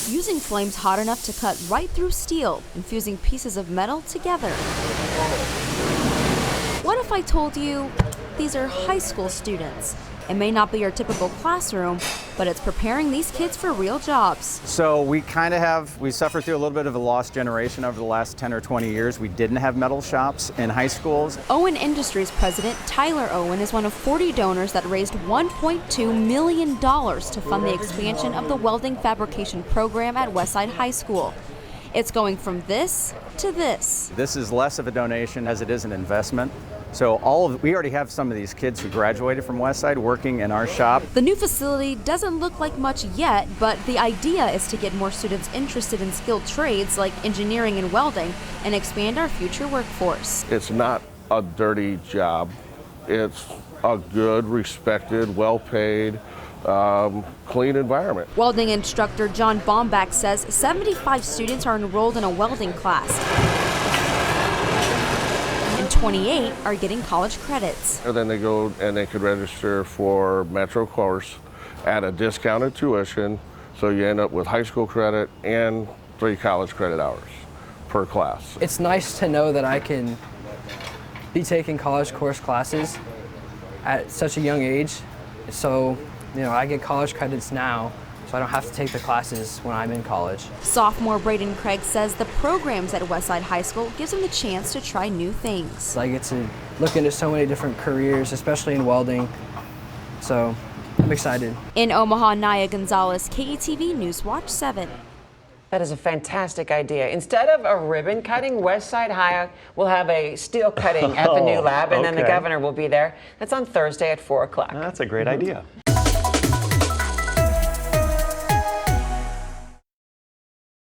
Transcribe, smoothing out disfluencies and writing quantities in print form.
using flames hot enough to cut right through steel and fusing pieces of metal together. What if I told you these are high school students? It may not be your typical classroom, but it's preparing these kids for real jobs. So we suffered through a little bit of a lost generation over the last 10 or 20 years. We didn't have metal shops in high schools. Owen Industries president Tyler Owen is one of 40 donors that raised $1.2 million to fund the expansion of the welding fabrication program at Westside High School. It's going from this to this. This is less of a donation as it is an investment. So we already have some of these kids who graduated from Westside working in our shop. The new facility doesn't look like much yet, but the idea is to get more students interested in skilled trades like engineering and welding and expand our future workforce. It's not a dirty job. It's a good, respected, well-paid, clean environment. Welding instructor John Baumbach says 75 students are enrolled in a welding class. 28 are getting college credits. And then they go and they could register for Metro course at a discounted tuition, so you end up with high school credit and 3 college credit hours per class. It's nice to know that I can be taking college course classes at such a young age, so I get college credits now, so I don't have to take the classes when I'm in college. Sophomore Braden Craig says the programs at Westside High School gives him the chance to try new things. I get to look into so many different careers, especially in welding, so I'm excited. In Omaha, Naya Gonzalez, KETV News Watch 7. That is a fantastic idea. Instead of a ribbon cutting, Westside High will have a steel cutting at the new lab, and then the governor will be there. That's on Thursday at 4 o'clock. That's a great idea.